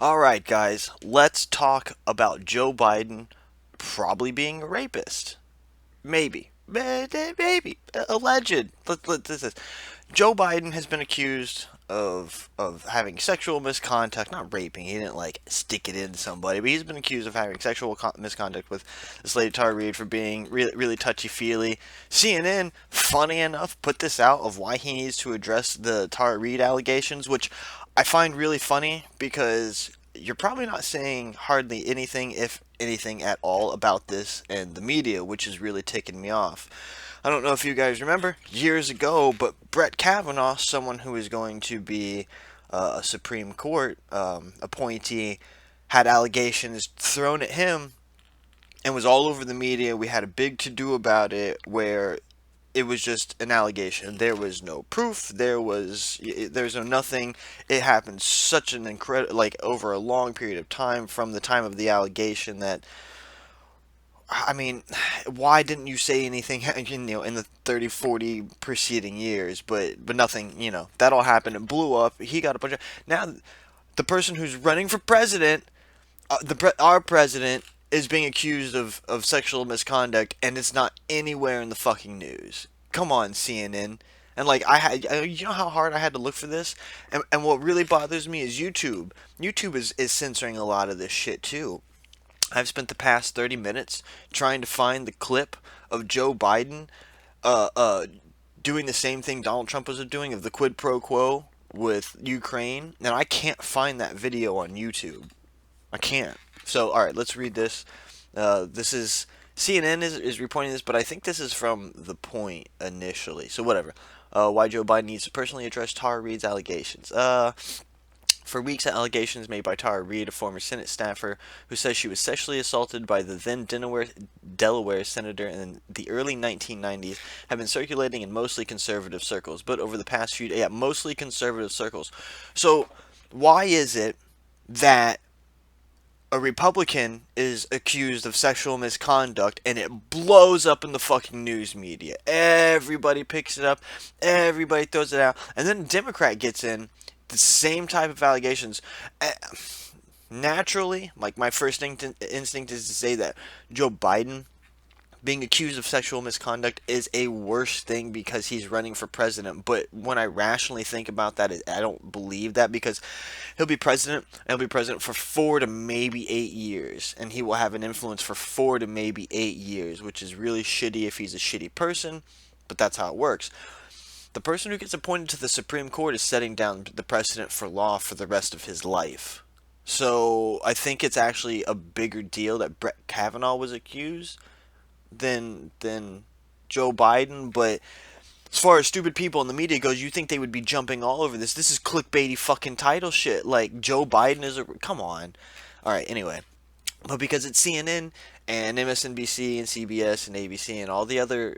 Alright, guys, let's talk about Joe Biden probably being a rapist. Maybe. Maybe. Alleged. This is. Joe Biden has been accused of having sexual misconduct, not raping. He didn't like stick it into somebody, but he's been accused of having sexual misconduct with this lady Tara Reid for being really touchy feely. CNN, funny enough, put this out of why he needs to address the Tara Reid allegations, which I find really funny because you're probably not saying hardly anything, if anything at all, about this and the media, which is really ticking me off. I don't know if you guys remember years ago, but Brett Kavanaugh, someone who is going to be a Supreme Court appointee, had allegations thrown at him and was all over the media. We had a big to do about it where it was just an allegation. There was no proof. There's no nothing. It happened such an incredible, like, over a long period of time from the time of the allegation that, I mean, why didn't you say anything, in the 30, 40 preceding years? But nothing, that all happened and blew up. He got a bunch of, now the person who's running for president, our president, is being accused of sexual misconduct, and it's not anywhere in the fucking news. Come on, CNN. And like you know how hard I had to look for this, and what really bothers me is YouTube. YouTube is censoring a lot of this shit too. I've spent the past 30 minutes trying to find the clip of Joe Biden uh, uh, doing the same thing Donald Trump was doing, of the quid pro quo with Ukraine, and I can't find that video on YouTube. I can't. So, all right, let's read this. This is CNN is reporting this, but I think this is from The Point initially. So, whatever. Why Joe Biden needs to personally address Tara Reid's allegations. For weeks, allegations made by Tara Reid, a former Senate staffer, who says she was sexually assaulted by the then Delaware senator in the early 1990s, have been circulating in mostly conservative circles. But over the past few days, yeah, mostly conservative circles. So, why is it that a Republican is accused of sexual misconduct and it blows up in the fucking news media? Everybody picks it up, everybody throws it out, and then a Democrat gets in the same type of allegations. Naturally, like, my first instinct is to say that Joe Biden being accused of sexual misconduct is a worse thing because he's running for president. But when I rationally think about that, I don't believe that, because he'll be president for 4 to maybe 8 years, and he will have an influence for 4 to maybe 8 years, which is really shitty if he's a shitty person, but that's how it works. The person who gets appointed to the Supreme Court is setting down the precedent for law for the rest of his life. So I think it's actually a bigger deal that Brett Kavanaugh was accused than Joe Biden. But as far as stupid people in the media goes, you think they would be jumping all over this? This is clickbaity fucking title shit. Like, Joe Biden is a, come on. All right. Anyway, but because it's CNN and MSNBC and CBS and ABC and all the other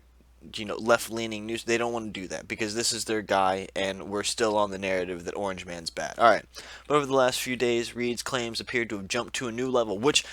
left-leaning news, they don't want to do that because this is their guy, and we're still on the narrative that Orange Man's bad. All right, but over the last few days, Reid's claims appeared to have jumped to a new level, which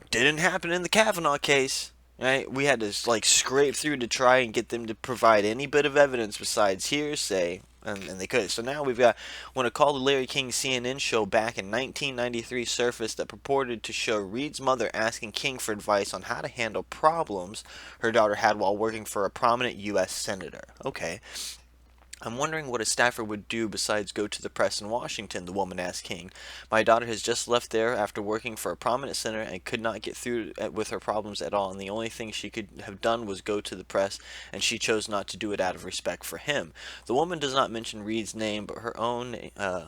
didn't happen in the Kavanaugh case. Right? We had to like scrape through to try and get them to provide any bit of evidence besides hearsay, and they could. So now we've got, when a Call to Larry King CNN show back in 1993 surfaced that purported to show Reid's mother asking King for advice on how to handle problems her daughter had while working for a prominent U.S. senator. Okay. I'm wondering what a staffer would do besides go to the press in Washington, the woman asked King. My daughter has just left there after working for a prominent senator and could not get through with her problems at all, and the only thing she could have done was go to the press, and she chose not to do it out of respect for him. The woman does not mention Reid's name, but her own uh,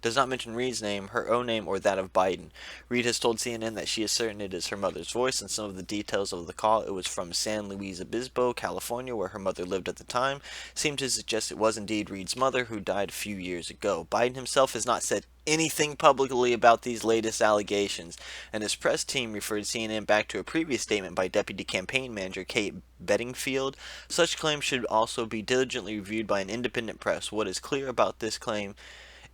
does not mention Reid's name, her own name, or that of Biden. Reid has told CNN that she is certain it is her mother's voice, and some of the details of the call, it was from San Luis Obispo, California, where her mother lived at the time, seem to suggest it was indeed Reid's mother, who died a few years ago. Biden himself has not said anything publicly about these latest allegations, and his press team referred CNN back to a previous statement by Deputy Campaign Manager Kate Bedingfield. Such claims should also be diligently reviewed by an independent press. What is clear about this claim: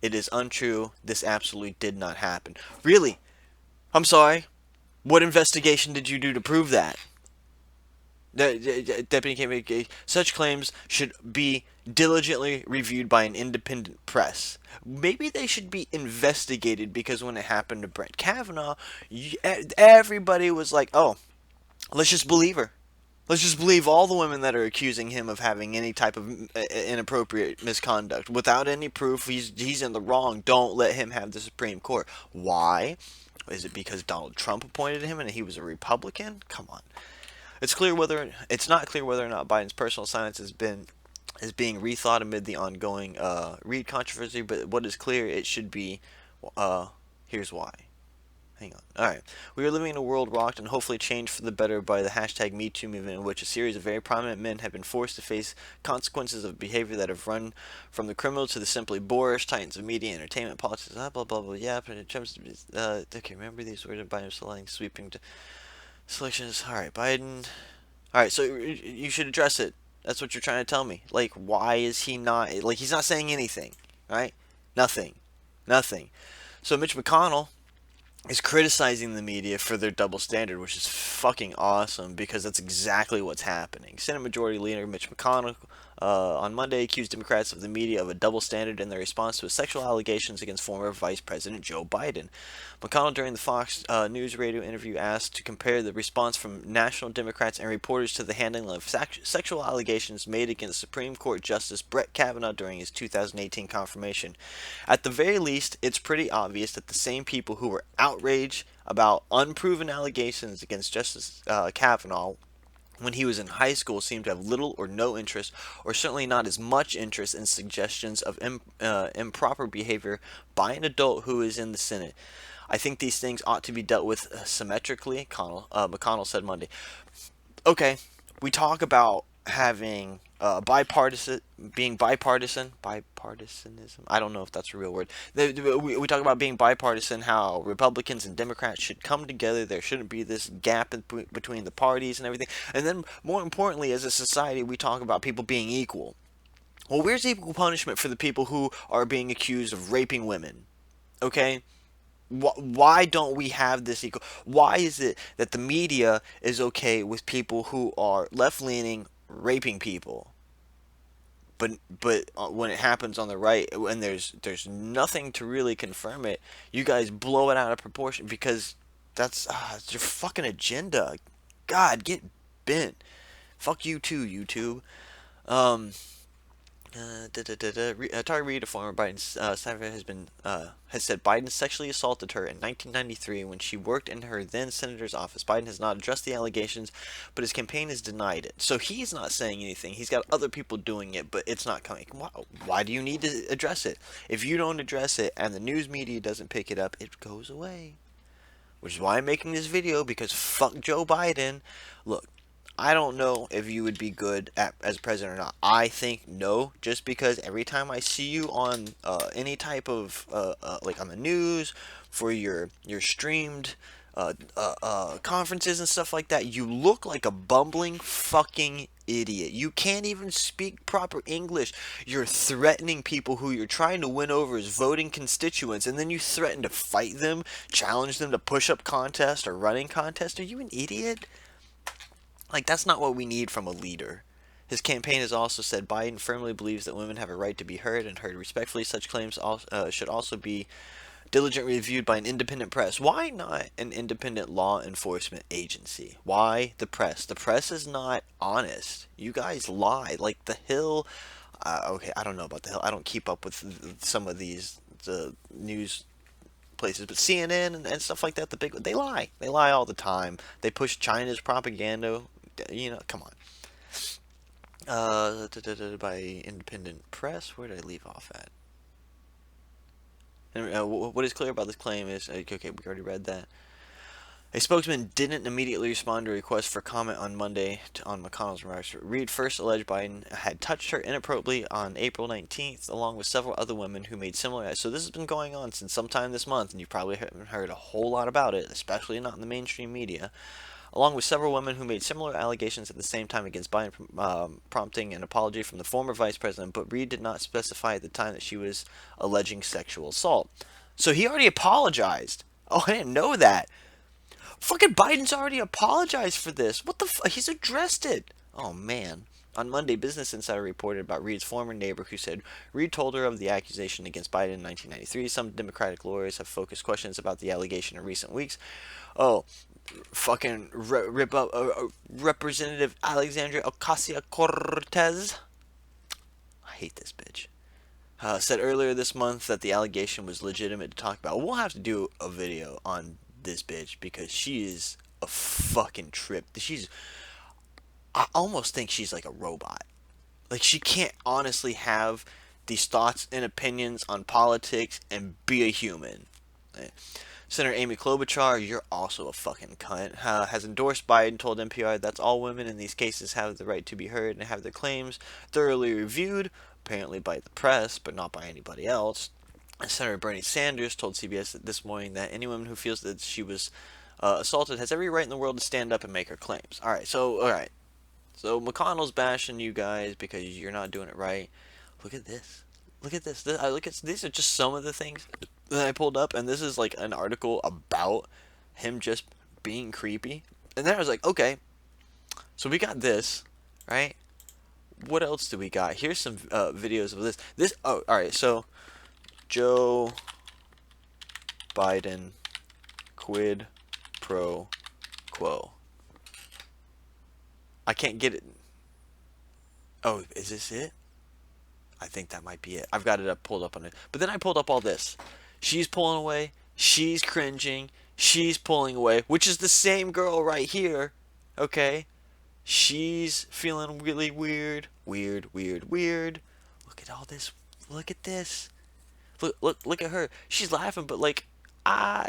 it is untrue. This absolutely did not happen. Really? I'm sorry. What investigation did you do to prove that? Deputy Kevin, such claims should be diligently reviewed by an independent press. Maybe they should be investigated because when it happened to Brett Kavanaugh, everybody was like, "Oh, let's just believe her. Let's just believe all the women that are accusing him of having any type of inappropriate misconduct without any proof. He's in the wrong. Don't let him have the Supreme Court." Why? Is it because Donald Trump appointed him and he was a Republican? Come on. It's not clear whether or not Biden's personal science is being rethought amid the ongoing Reid controversy. But what is clear, it should be. Uh, Here's why. Hang on. All right. We are living in a world rocked and hopefully changed for the better by the hashtag #MeToo movement, in which a series of very prominent men have been forced to face consequences of behavior that have run from the criminal to the simply boorish, titans of media, entertainment, politics, blah blah blah. Yeah, but in terms of okay, remember these words of Biden selecting sweeping selections. All right, Biden. All right, so you should address it. That's what you're trying to tell me. Like, why is he not? Like, he's not saying anything, right? Nothing, nothing. So Mitch McConnell is criticizing the media for their double standard, which is fucking awesome because that's exactly what's happening. Senate Majority Leader Mitch McConnell on Monday accused Democrats of the media of a double standard in their response to sexual allegations against former Vice President Joe Biden. McConnell, during the Fox News radio interview, asked to compare the response from national Democrats and reporters to the handling of sexual allegations made against Supreme Court Justice Brett Kavanaugh during his 2018 confirmation. At the very least, it's pretty obvious that the same people who were outraged about unproven allegations against Justice Kavanaugh when he was in high school seemed to have little or no interest, or certainly not as much interest in suggestions of improper behavior by an adult who is in the Senate. I think these things ought to be dealt with symmetrically, McConnell said Monday. Okay, we talk about having being bipartisanism. I don't know if that's a real word. We talk about being bipartisan, how Republicans and Democrats should come together. There shouldn't be this gap between the parties and everything. And then, more importantly, as a society, we talk about people being equal. Well, where's equal punishment for the people who are being accused of raping women? Okay? Why don't we have this equal? Why is it that the media is okay with people who are left leaning raping people, but when it happens on the right, and there's nothing to really confirm it, you guys blow it out of proportion because it's your fucking agenda. God, get bent. Fuck you too, YouTube. Um, Tara Reid, a former Biden senator, has said Biden sexually assaulted her in 1993 when she worked in her then senator's office. Biden has not addressed the allegations, but his campaign has denied it. So he's not saying anything. He's got other people doing it, but it's not coming. Why do you need to address it? If you don't address it and the news media doesn't pick it up, it goes away. Which is why I'm making this video, because fuck Joe Biden. Look, I don't know if you would be good as president or not. I think no, just because every time I see you on any type of like on the news for your streamed conferences and stuff like that, you look like a bumbling fucking idiot. You can't even speak proper English. You're threatening people who you're trying to win over as voting constituents, and then you threaten to fight them, challenge them to push-up contest or running contest. Are you an idiot? Like, that's not what we need from a leader. His campaign has also said Biden firmly believes that women have a right to be heard and heard respectfully. Such claims should also be diligently reviewed by an independent press. Why not an independent law enforcement agency? Why the press? The press is not honest. You guys lie. Like The Hill. Okay, I don't know about The Hill. I don't keep up with some of these news places, but CNN and stuff like that, they lie. They lie all the time. They push China's propaganda. Come on. By independent press. Where did I leave off at? And, what is clear about this claim is okay. We already read that. A spokesman didn't immediately respond to a request for comment on Monday on McConnell's remarks. Reid first alleged Biden had touched her inappropriately on April 19th, along with several other women who made similar. So this has been going on since sometime this month, and you probably haven't heard a whole lot about it, especially not in the mainstream media. Along with several women who made similar allegations at the same time against Biden, prompting an apology from the former vice president, but Reid did not specify at the time that she was alleging sexual assault. So he already apologized. Oh, I didn't know that. Fucking Biden's already apologized for this. What the fuck? He's addressed it. Oh, man. On Monday, Business Insider reported about Reid's former neighbor who said Reid told her of the accusation against Biden in 1993. Some Democratic lawyers have focused questions about the allegation in recent weeks. Oh, fucking rip up Representative Alexandria Ocasio-Cortez. I hate this bitch. Said earlier this month that the allegation was legitimate to talk about. We'll have to do a video on this bitch because she is a fucking trip. I almost think she's like a robot. Like, she can't honestly have these thoughts and opinions on politics and be a human. Senator Amy Klobuchar, you're also a fucking cunt, has endorsed Biden, told NPR that's all women in these cases have the right to be heard and have their claims thoroughly reviewed, apparently by the press, but not by anybody else. And Senator Bernie Sanders told CBS this morning that any woman who feels that she was assaulted has every right in the world to stand up and make her claims. Alright, so McConnell's bashing you guys because you're not doing it right. Look at this. Look at this. These are just some of the things that I pulled up, and this is like an article about him just being creepy. And then I was like, okay, so we got this, right? What else do we got? Here's some videos of this. Oh, all right. So Joe Biden quid pro quo. I can't get it. Oh, is this it? I think that might be it. I've got it pulled up on it. But then I pulled up all this. She's pulling away. She's cringing. She's pulling away, which is the same girl right here. Okay? She's feeling really weird. Weird. Look at all this. Look at this. Look at her. She's laughing, but like,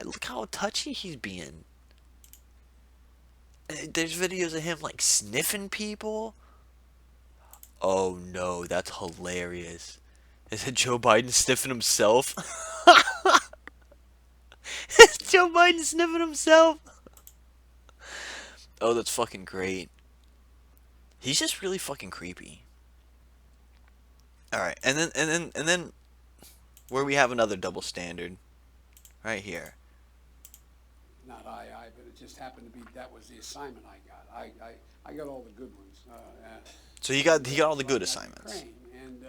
look how touchy he's being. There's videos of him like sniffing people. Oh no, that's hilarious. Is it Joe Biden sniffing himself? Is Joe Biden sniffing himself? Oh, that's fucking great. He's just really fucking creepy. Alright, and then where we have another double standard. Right here. Not but it just happened to be that was the assignment I got. I got all the good ones. So he got all the good assignments. Ukraine, and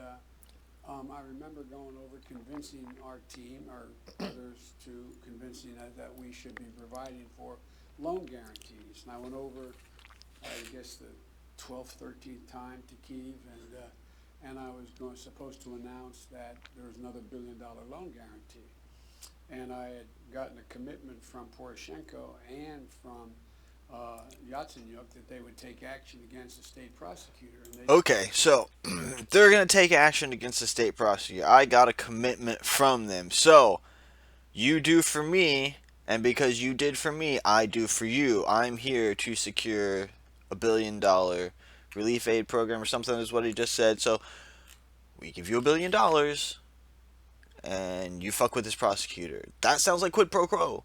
I remember going over convincing our team or others to convincing that we should be providing for loan guarantees. And I went over, I guess the 12th, 13th time to Kyiv, and I was supposed to announce that there was another $1 billion loan guarantee. And I had gotten a commitment from Poroshenko and from Yatsenyuk that they would take action against the state prosecutor. And okay, so they're going to take action against the state prosecutor. I got a commitment from them. So, you do for me, and because you did for me, I do for you. I'm here to secure $1 billion relief aid program or something is what he just said. So, we give you $1 billion, and you fuck with this prosecutor. That sounds like quid pro quo.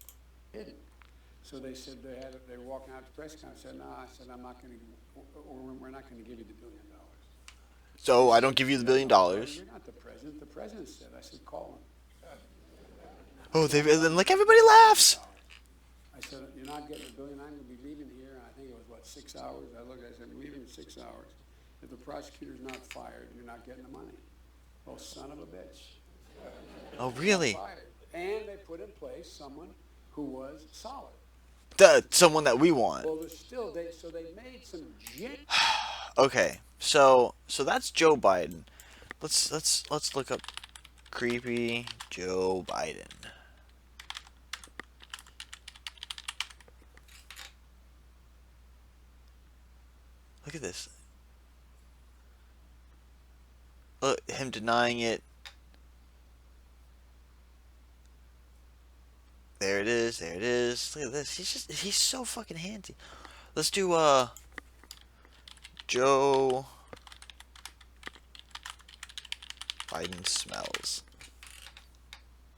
So they said they were walking out to press conference. I said, no, I said, I'm not going to, or we're not going to give you the $1 billion. So I don't give you the $1 billion. You're not the president. The president said. I said, call him. Oh, then like everybody laughs. I said, you're not getting $1 billion. I'm going to be leaving here. And I think it was, 6 hours? I looked, I said, I'm leaving in 6 hours. If the prosecutor's not fired, you're not getting the money. Oh, son of a bitch. Oh, really? And they put in place someone who was solid. Someone that we want. Well, so they made some Okay, so that's Joe Biden. Let's look up creepy Joe Biden. Look at this. Look, him denying it. There it is. Look at this. He's so fucking handy. Let's do Joe Biden smells.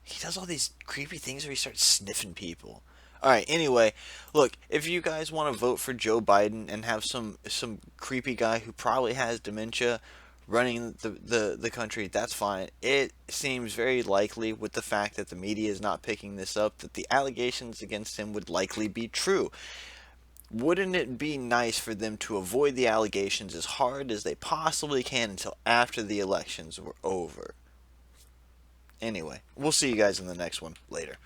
He does all these creepy things where he starts sniffing people. Alright, anyway, look, if you guys want to vote for Joe Biden and have some creepy guy who probably has dementia, running the country, that's fine. It seems very likely, with the fact that the media is not picking this up, that the allegations against him would likely be true. Wouldn't it be nice for them to avoid the allegations as hard as they possibly can until after the elections were over? Anyway, we'll see you guys in the next one later.